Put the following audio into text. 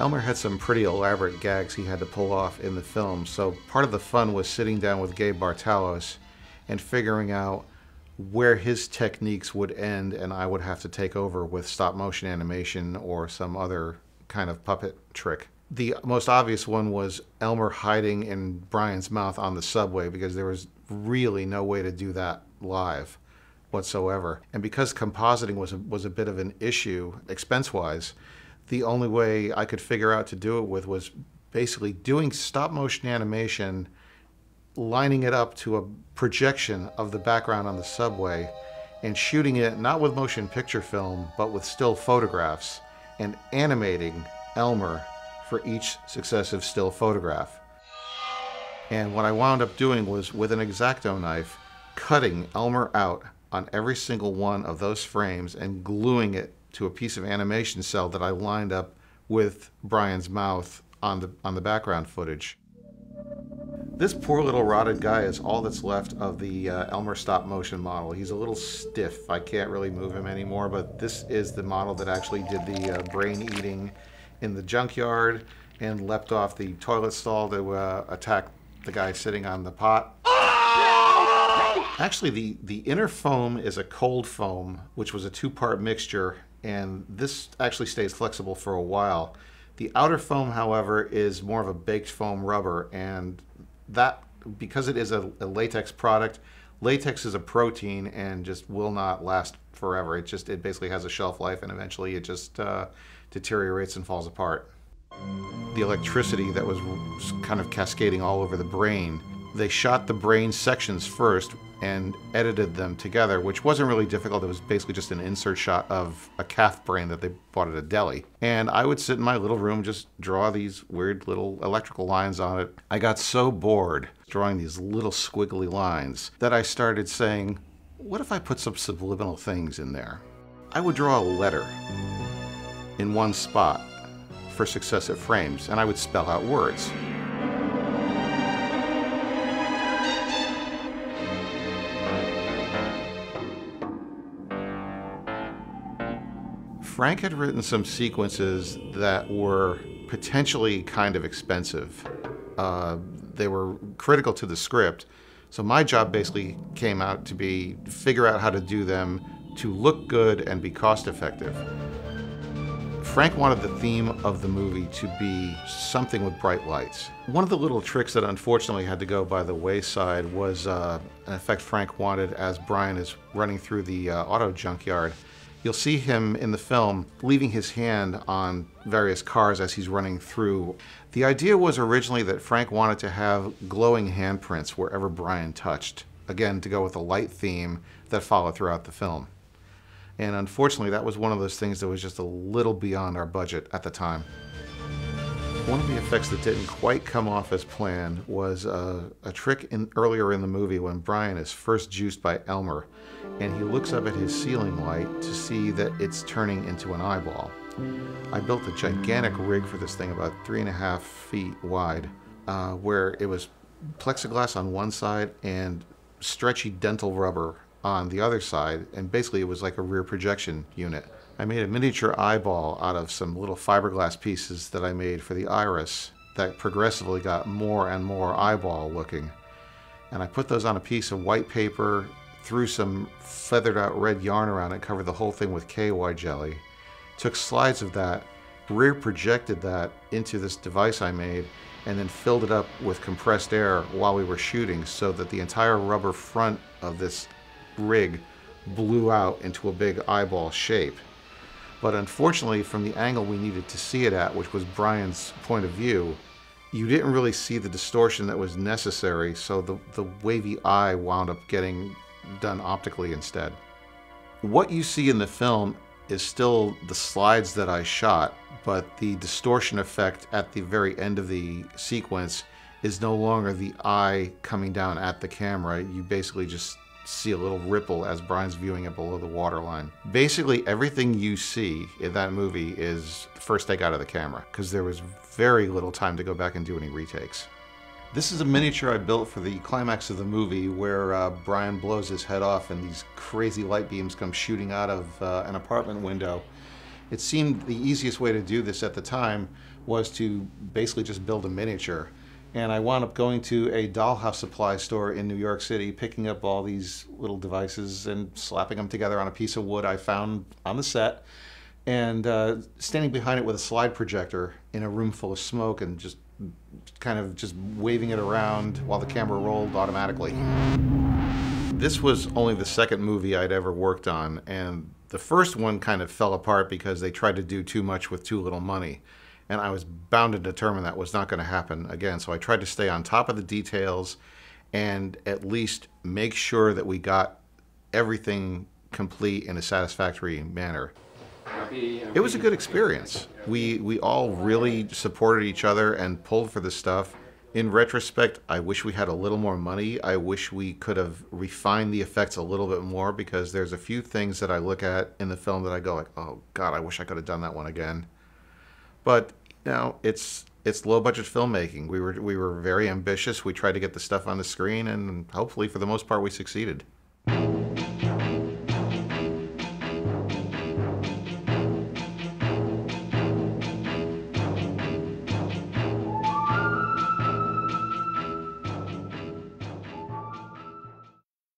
Elmer had some pretty elaborate gags he had to pull off in the film, so part of the fun was sitting down with Gabe Bartalos and figuring out where his techniques would end and I would have to take over with stop motion animation or some other kind of puppet trick. The most obvious one was Elmer hiding in Brian's mouth on the subway, because there was really no way to do that live whatsoever. And because compositing was a bit of an issue expense-wise, the only way I could figure out to do it with was basically doing stop motion animation, lining it up to a projection of the background on the subway, and shooting it not with motion picture film, but with still photographs, and animating Elmer for each successive still photograph. And what I wound up doing was, with an X-Acto knife, cutting Elmer out on every single one of those frames and gluing it to a piece of animation cell that I lined up with Brian's mouth on the background footage. This poor little rotted guy is all that's left of the Elmer stop motion model. He's a little stiff. I can't really move him anymore, but this is the model that actually did the brain eating in the junkyard and leapt off the toilet stall to attack the guy sitting on the pot. Actually, the inner foam is a cold foam, which was a two-part mixture, and this actually stays flexible for a while. The outer foam, however, is more of a baked foam rubber, and that, because it is a latex product, latex is a protein and just will not last forever. It basically has a shelf life, and eventually it just deteriorates and falls apart. The electricity that was kind of cascading all over the brain, they shot the brain sections first and edited them together, which wasn't really difficult. It was basically just an insert shot of a calf brain that they bought at a deli. And I would sit in my little room, just draw these weird little electrical lines on it. I got so bored drawing these little squiggly lines that I started saying, what if I put some subliminal things in there? I would draw a letter in one spot for successive frames, and I would spell out words. Frank had written some sequences that were potentially kind of expensive. They were critical to the script, so my job basically came out to be figure out how to do them to look good and be cost effective. Frank wanted the theme of the movie to be something with bright lights. One of the little tricks that unfortunately had to go by the wayside was an effect Frank wanted as Brian is running through the auto junkyard. You'll see him in the film leaving his hand on various cars as he's running through. The idea was originally that Frank wanted to have glowing handprints wherever Brian touched, again to go with the light theme that followed throughout the film. And unfortunately, that was one of those things that was just a little beyond our budget at the time. One of the effects that didn't quite come off as planned was a trick earlier in the movie when Brian is first juiced by Elmer, and he looks up at his ceiling light to see that it's turning into an eyeball. I built a gigantic rig for this thing, about 3.5 feet wide, where it was plexiglass on one side and stretchy dental rubber on the other side, and basically it was like a rear projection unit. I made a miniature eyeball out of some little fiberglass pieces that I made for the iris that progressively got more and more eyeball looking. And I put those on a piece of white paper, threw some feathered out red yarn around it, covered the whole thing with KY jelly, took slides of that, rear projected that into this device I made, and then filled it up with compressed air while we were shooting so that the entire rubber front of this rig blew out into a big eyeball shape. But unfortunately, from the angle we needed to see it at, which was Brian's point of view, you didn't really see the distortion that was necessary, so the wavy eye wound up getting done optically instead. What you see in the film is still the slides that I shot, but the distortion effect at the very end of the sequence is no longer the eye coming down at the camera. You basically just see a little ripple as Brian's viewing it below the waterline. Basically everything you see in that movie is the first take out of the camera, because there was very little time to go back and do any retakes. This is a miniature I built for the climax of the movie where Brian blows his head off and these crazy light beams come shooting out of an apartment window. it seemed the easiest way to do this at the time was to basically just build a miniature. And I wound up going to a dollhouse supply store in New York City, picking up all these little devices and slapping them together on a piece of wood I found on the set, and standing behind it with a slide projector in a room full of smoke and just kind of just waving it around while the camera rolled automatically. This was only the second movie I'd ever worked on, and the first one kind of fell apart because they tried to do too much with too little money. And I was bound and determined that was not going to happen again. So I tried to stay on top of the details and at least make sure that we got everything complete in a satisfactory manner. It was a good experience. We all really supported each other and pulled for this stuff. In retrospect, I wish we had a little more money. I wish we could have refined the effects a little bit more, because there's a few things that I look at in the film that I go like, oh God, I wish I could have done that one again. But you know, it's low budget filmmaking. We were very ambitious. We tried to get the stuff on the screen, and hopefully for the most part we succeeded.